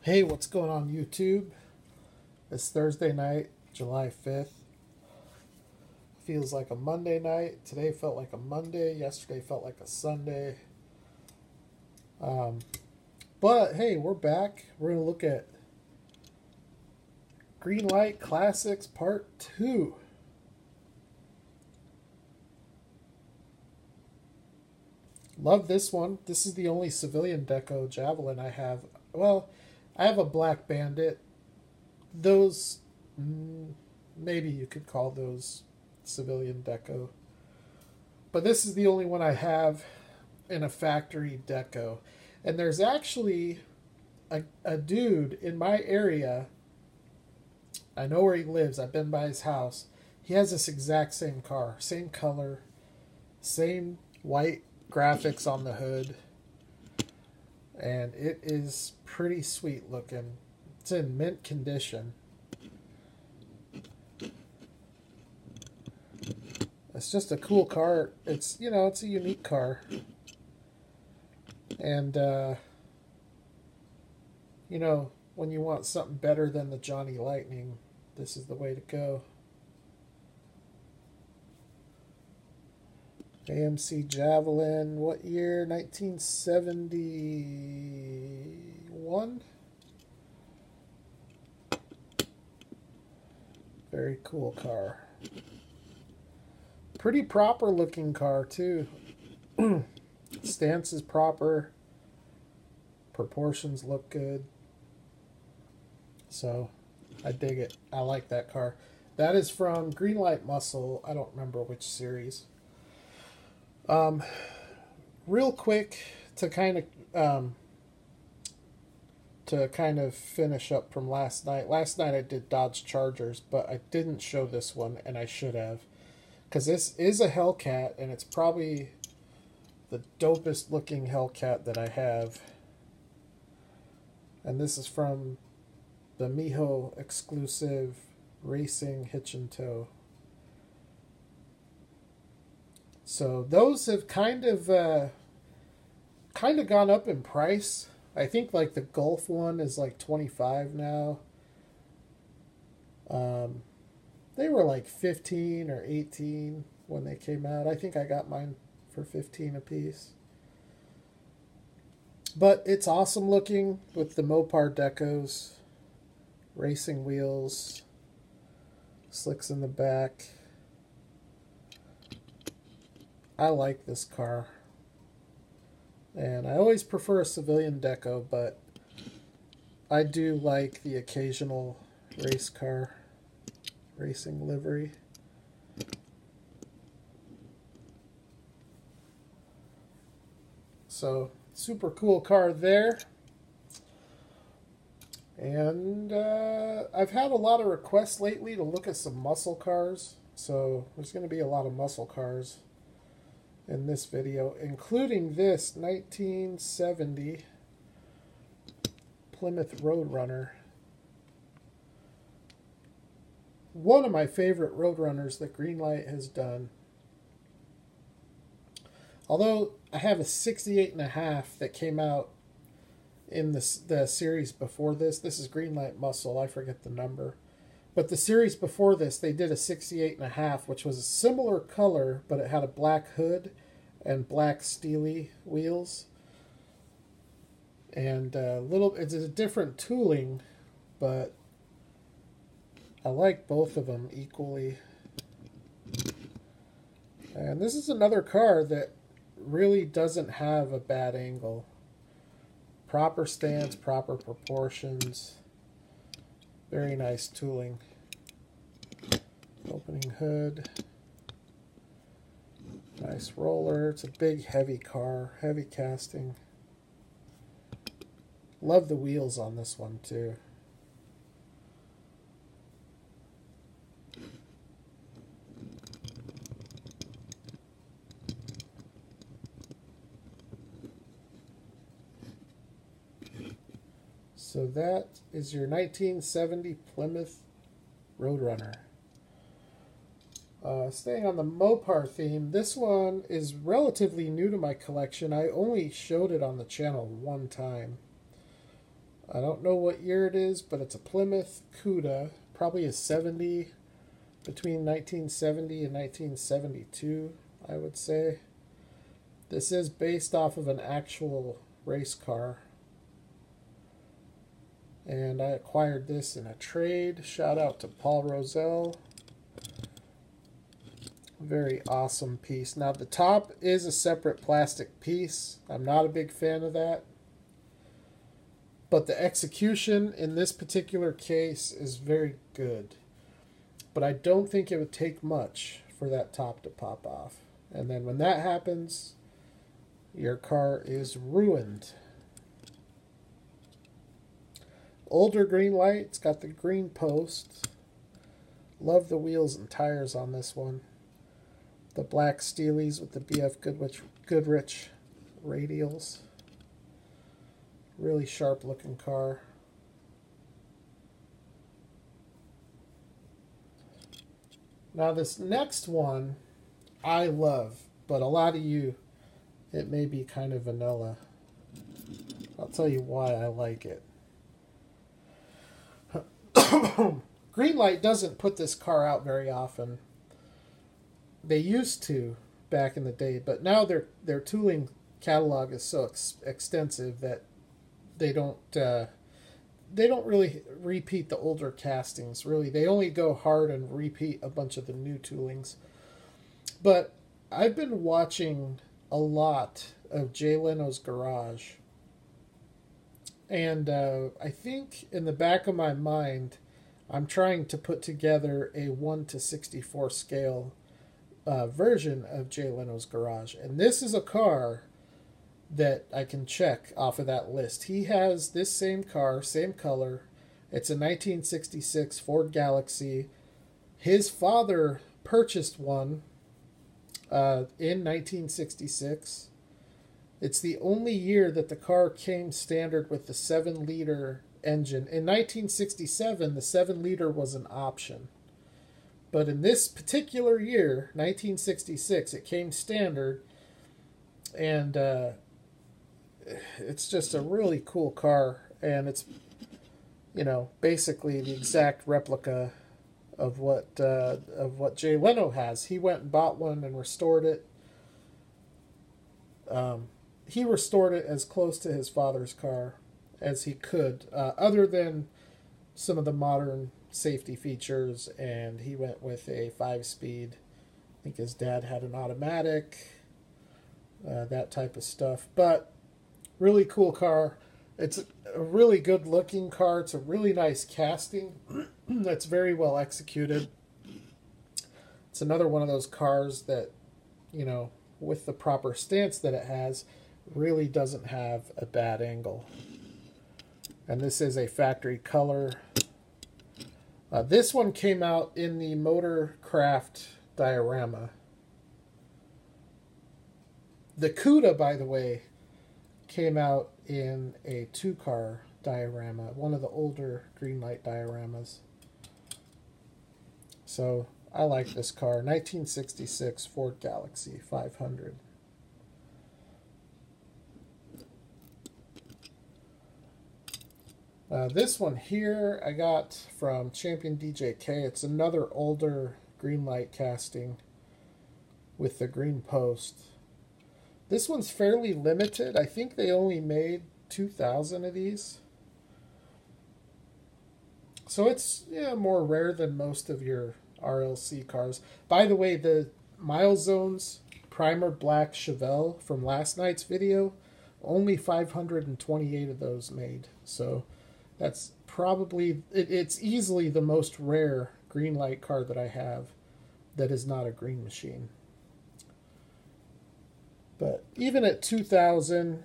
Hey, what's going on YouTube? It's Thursday night, July 5th. Feels like a Monday night. Today felt like a Monday. Yesterday felt like a Sunday. Um, but hey, we're back. We're going to look at Greenlight Classics Part 2. Love this one. This is the only civilian deco Javelin I have. Well, I have a Black Bandit. Those, maybe you could call those civilian deco. But this is the only one I have in a factory deco. And there's actually a dude in my area. I know where he lives. I've been by his house. He has this exact same car. Same color. Same white graphics on the hood. And it is pretty sweet looking. It's in mint condition. It's just a cool car. It's, you know, it's a unique car. And, you know, when you want something better than the Johnny Lightning, this is the way to go. AMC Javelin, what year? 1971? Very cool car. Pretty proper looking car too. Stance is proper. Proportions look good. So I dig it. I like that car. That is from Greenlight Muscle. I don't remember which series. Real quick to kind of finish up from last night. Last night I did Dodge Chargers, but I didn't show this one, and I should have. Because this is a Hellcat, and it's probably the dopest looking Hellcat that I have. And this is from the Miho exclusive Racing Hitch and Tow. So those have kind of gone up in price. I think like the Golf one is like $25 now. They were like $15 or $18 when they came out. I think I got mine for $15 a piece. But it's awesome looking with the Mopar decos, racing wheels, slicks in the back. I like this car. And I always prefer a civilian deco, but I do like the occasional race car, racing livery. So, super cool car there. And I've had a lot of requests lately to look at some muscle cars. So, there's going to be a lot of muscle cars in this video, including this 1970 Plymouth Roadrunner. One of my favorite Roadrunners that Greenlight has done. Although I have a 68.5 that came out in the series before this. This is Greenlight Muscle. I forget the number. But the series before this, they did a 68.5, which was a similar color, but it had a black hood and black steely wheels. And it's a different tooling, but I like both of them equally. And this is another car that really doesn't have a bad angle. Proper stance, proper proportions. Very nice tooling. Opening hood. Nice roller. It's a big, heavy car. Heavy casting. Love the wheels on this one, too. So that is your 1970 Plymouth Roadrunner. Staying on the Mopar theme, this one is relatively new to my collection. I only showed it on the channel one time. I don't know what year it is, but it's a Plymouth Cuda, probably a 70, between 1970 and 1972, I would say. This is based off of an actual race car. And I acquired this in a trade. Shout out to Paul Roselle. Very awesome piece. Now the top is a separate plastic piece. I'm not a big fan of that. But the execution in this particular case is very good. But I don't think it would take much for that top to pop off. And then when that happens, your car is ruined. Older Greenlight. It's got the green post. Love the wheels and tires on this one. The black Steelies with the BF Goodrich radials. Really sharp looking car. Now this next one I love, but a lot of you, it may be kind of vanilla. I'll tell you why I like it. Greenlight doesn't put this car out very often. They used to back in the day, but now their tooling catalog is so extensive that they don't really repeat the older castings. Really, they only go hard and repeat a bunch of the new toolings. But I've been watching a lot of Jay Leno's Garage, and I think in the back of my mind, I'm trying to put together a 1:64 scale version of Jay Leno's Garage. And this is a car that I can check off of that list. He has this same car, same color. It's a 1966 Ford Galaxie. His father purchased one in 1966. It's the only year that the car came standard with the 7-liter engine. In 1967, the 7-liter was an option. But in this particular year, 1966, it came standard, and it's just a really cool car, and it's, you know, basically the exact replica of what Jay Leno has. He went and bought one and restored it. He restored it as close to his father's car as he could, other than some of the modern safety features, and he went with a 5-speed. I think his dad had an automatic, that type of stuff. But really cool car. It's a really good looking car. It's a really nice casting that's very well executed. It's another one of those cars that, you know, with the proper stance that it has, really doesn't have a bad angle. And this is a factory color. This one came out in the Motorcraft diorama. The Cuda, by the way, came out in a 2-car diorama, one of the older Greenlight dioramas. So I like this car. 1966 Ford Galaxie 500. This one here I got from Champion DJK. It's another older Greenlight casting with the green post. This one's fairly limited. I think they only made 2,000 of these. So it's, yeah, more rare than most of your RLC cars. By the way, the Milezones Primer Black Chevelle from last night's video, only 528 of those made. So that's probably, it's easily the most rare Greenlight car that I have that is not a green machine. But even at 2,000,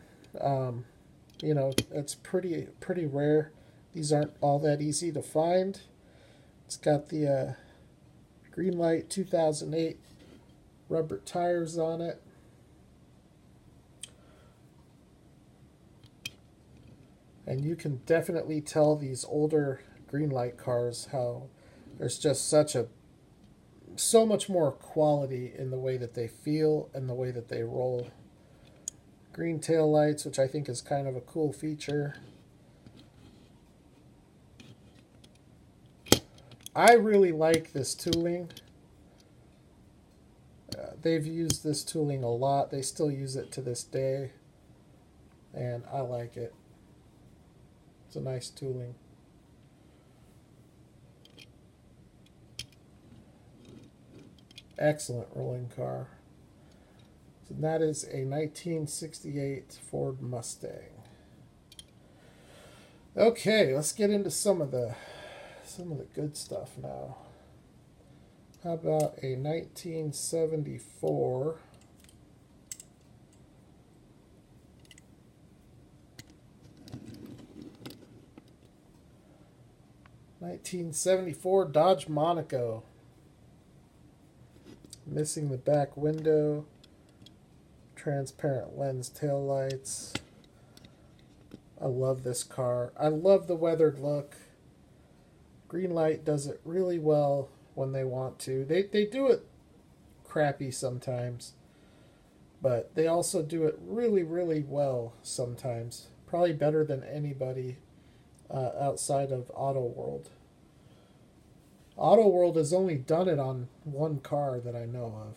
you know, it's pretty rare. These aren't all that easy to find. It's got the Greenlight 2008 rubber tires on it. And you can definitely tell these older Greenlight cars how there's just so much more quality in the way that they feel and the way that they roll. Green tail lights, which I think is kind of a cool feature. I really like this tooling. They've used this tooling a lot. They still use it to this day. And I like it. It's a nice tooling. Excellent rolling car. So that is a 1968 Ford Mustang. Okay, let's get into some of the good stuff now. How about a 1974 1974 Dodge Monaco. Missing the back window, transparent lens taillights. I love this car. I love the weathered look. Greenlight does it really well when they want to. They do it crappy sometimes, but they also do it really, really well sometimes. Probably better than anybody outside of Auto World. Auto World has only done it on one car that I know of,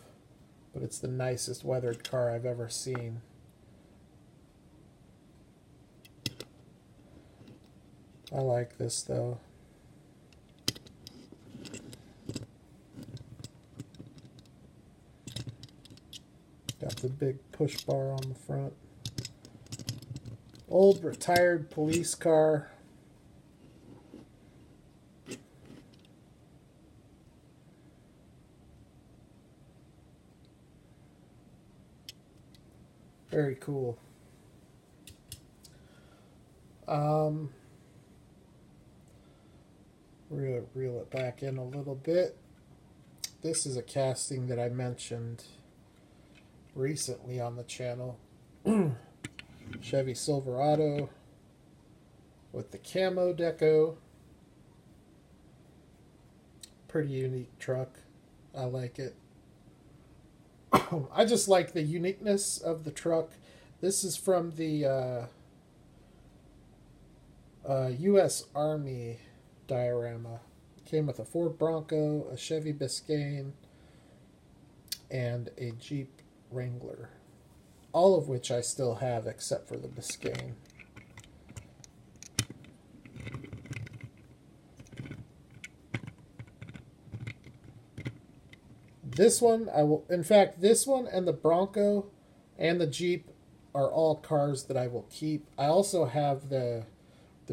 but it's the nicest weathered car I've ever seen. I like this though. Got the big push bar on the front. Old retired police car. Very cool. We're going to reel it back in a little bit. This is a casting that I mentioned recently on the channel. Chevy Silverado with the camo deco. Pretty unique truck. I like it. I just like the uniqueness of the truck. This is from the U.S. Army diorama. Came with a Ford Bronco, a Chevy Biscayne, and a Jeep Wrangler. All of which I still have except for the Biscayne. This one, in fact, this one and the Bronco and the Jeep are all cars that I will keep. I also have the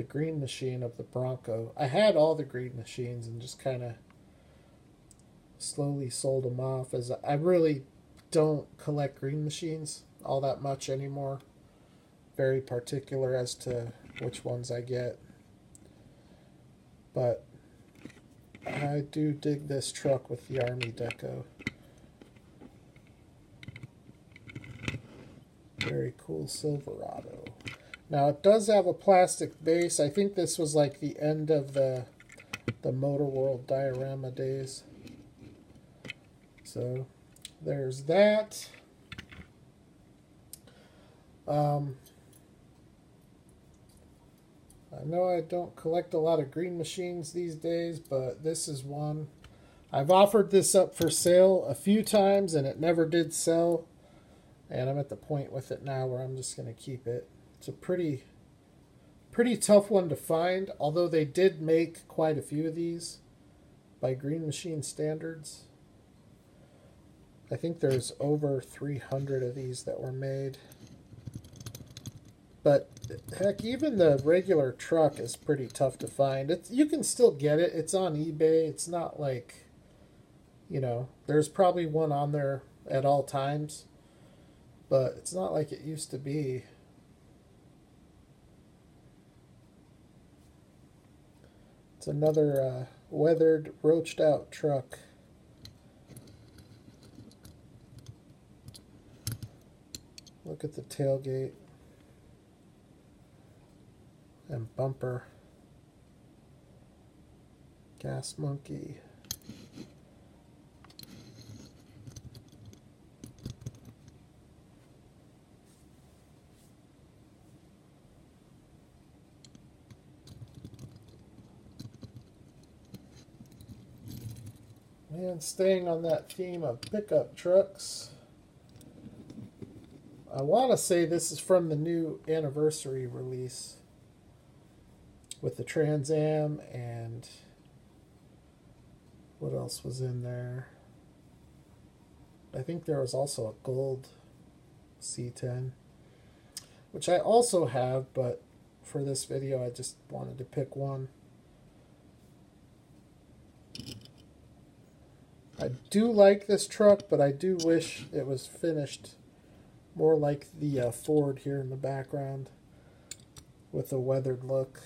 green machine of the Bronco. I had all the green machines and just kind of slowly sold them off, as I really don't collect green machines all that much anymore. Very particular as to which ones I get. But I do dig this truck with the Army deco. Very cool Silverado. Now it does have a plastic base. I think this was like the end of the Motor World diorama days. So there's that. I know I don't collect a lot of green machines these days, but this is one. I've offered this up for sale a few times and it never did sell. And I'm at the point with it now where I'm just going to keep it. It's a pretty tough one to find, although they did make quite a few of these by Green Machine standards. I think there's over 300 of these that were made. But heck, even the regular truck is pretty tough to find. You can still get it. It's on eBay. It's not like, you know, there's probably one on there at all times, but it's not like it used to be. It's another weathered, roached out truck. Look at the tailgate and bumper. Gas monkey. And staying on that theme of pickup trucks, I want to say this is from the new anniversary release with the Trans Am, and what else was in there? I think there was also a gold C10, which I also have, but for this video I just wanted to pick one. I do like this truck, but I do wish it was finished more like the Ford here in the background with a weathered look.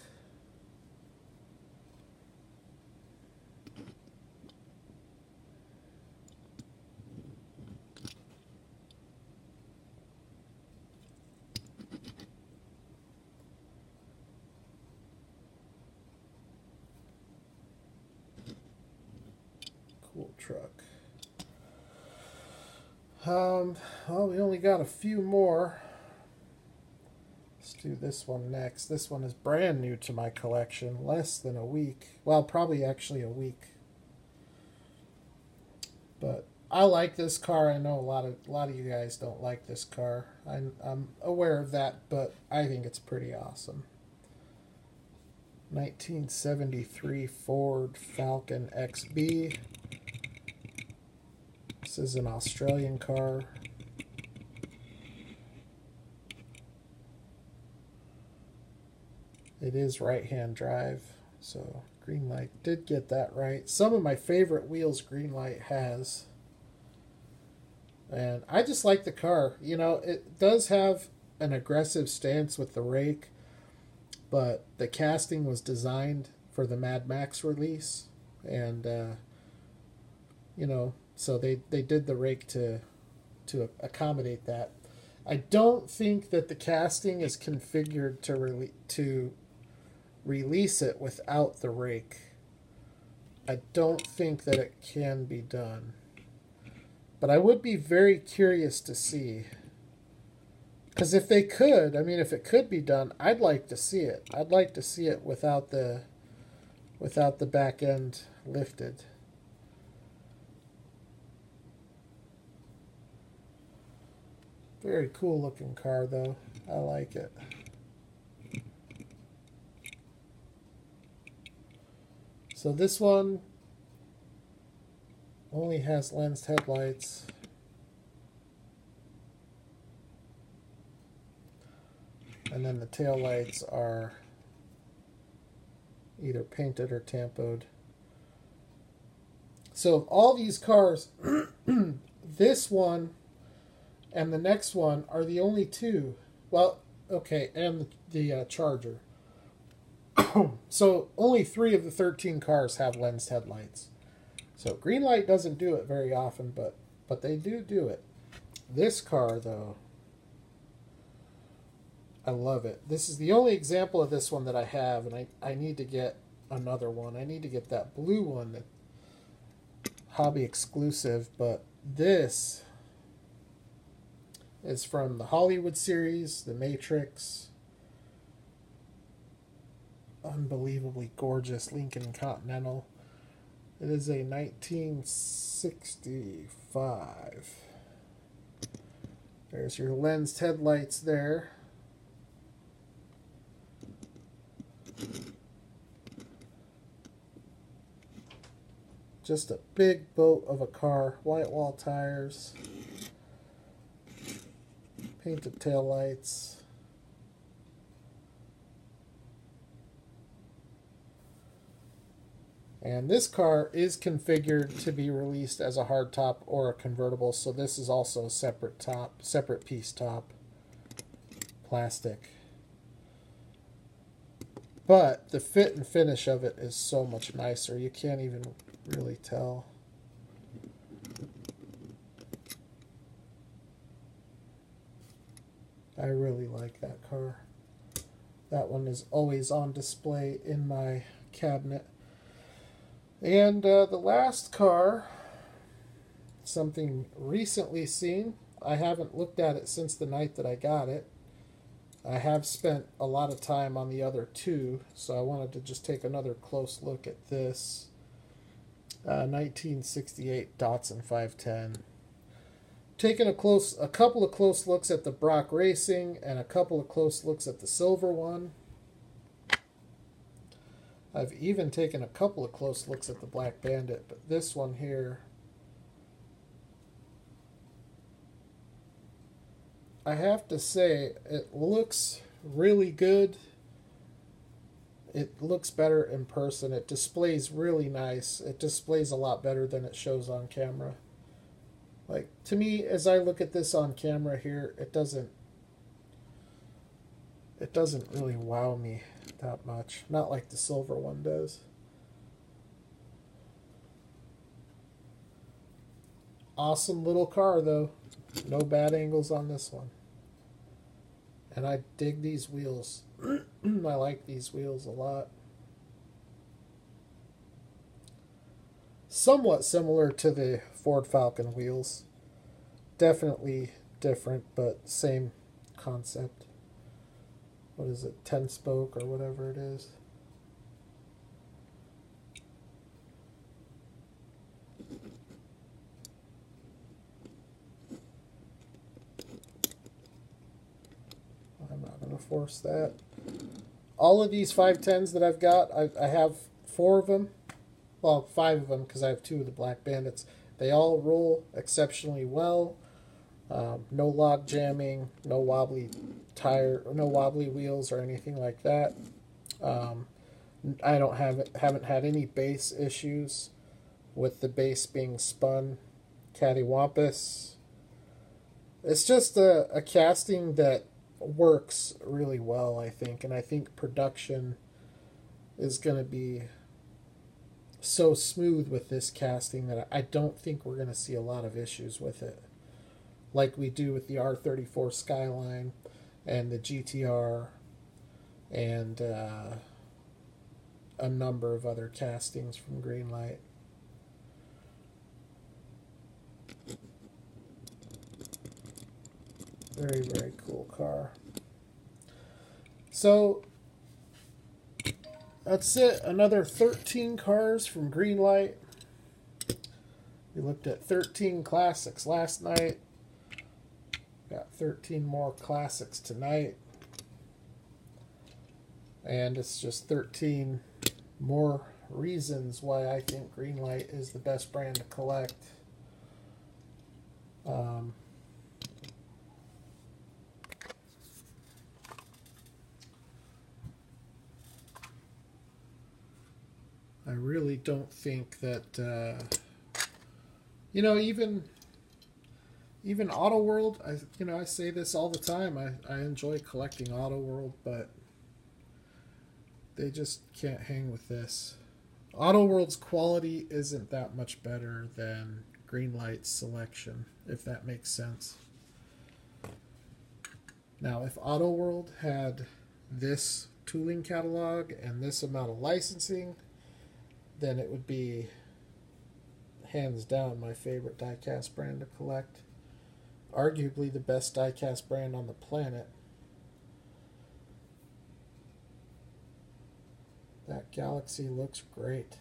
Cool truck. Well, we only got a few more. Let's do this one next. This one is brand new to my collection, less than a week. Well, probably actually a week. But I like this car. I know a lot of you guys don't like this car. I'm aware of that, but I think it's pretty awesome. 1973 Ford Falcon XB. This is an Australian car. It is right-hand drive, so Greenlight did get that right. Some of my favorite wheels Greenlight has. And I just like the car. You know, it does have an aggressive stance with the rake, but the casting was designed for the Mad Max release, and you know, so they did the rake to accommodate that. I don't think that the casting is configured to release it without the rake. I don't think that it can be done, but I would be very curious to see. Because if they could, I mean, if it could be done, I'd like to see it. I'd like to see it without the back end lifted. Very cool looking car, though. I like it. So this one only has lensed headlights. And then the tail lights are either painted or tampoed. So of all these cars, this one and the next one are the only two. Well, okay, and the Charger. So only 3 of the 13 cars have lensed headlights. So Greenlight doesn't do it very often, but they do it. This car, though, I love it. This is the only example of this one that I have, and I need to get another one. I need to get that blue one, that hobby exclusive, but this is from the Hollywood series, The Matrix. Unbelievably gorgeous Lincoln Continental. It is a 1965. There's your lensed headlights there. Just a big boat of a car. White wall tires. Painted tail lights. And this car is configured to be released as a hardtop or a convertible, so this is also a separate top, separate piece top, plastic. But the fit and finish of it is so much nicer. You can't even really tell. I really like that car. That one is always on display in my cabinet. And the last car, something recently seen. I haven't looked at it since the night that I got it. I have spent a lot of time on the other two, so I wanted to just take another close look at this. 1968 Datsun 510. Taking a couple of close looks at the Brock Racing and a couple of close looks at the silver one. I've even taken a couple of close looks at the Black Bandit, but this one here, I have to say, it looks really good. It looks better in person. It displays really nice. It displays a lot better than it shows on camera. Like, to me, as I look at this on camera here, it doesn't really wow me that much. Not like the silver one does. Awesome little car, though. No bad angles on this one. And I dig these wheels. I like these wheels a lot. Somewhat similar to the Ford Falcon wheels. Definitely different, but same concept. What is it? 10 spoke or whatever it is. I'm not going to force that. All of these 510s that I've got, I have 4 of them. Well, 5 of them because I have 2 of the Black Bandits. They all roll exceptionally well. No log jamming, no wobbly tire, no wobbly wheels or anything like that. I haven't had any bass issues with the bass being spun cattywampus. It's just a casting that works really well, I think, and I think production is going to be so smooth with this casting that I don't think we're going to see a lot of issues with it, like we do with the R34 Skyline and the GTR and a number of other castings from Greenlight. Very, very cool car. So that's it. Another 13 cars from Greenlight. We looked at 13 classics last night. Got 13 more classics tonight. And it's just 13 more reasons why I think Greenlight is the best brand to collect. I really don't think that, even Auto World, I say this all the time. I enjoy collecting Auto World, but they just can't hang with this. Auto World's quality isn't that much better than Greenlight's selection, if that makes sense. Now, if Auto World had this tooling catalog and this amount of licensing, then it would be hands down my favorite diecast brand to collect. Arguably the best diecast brand on the planet. That Galaxie looks great.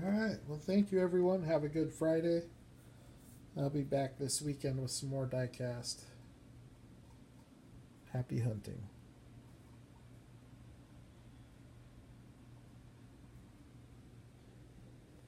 Alright, well thank you everyone. Have a good Friday. I'll be back this weekend with some more diecast. Happy hunting.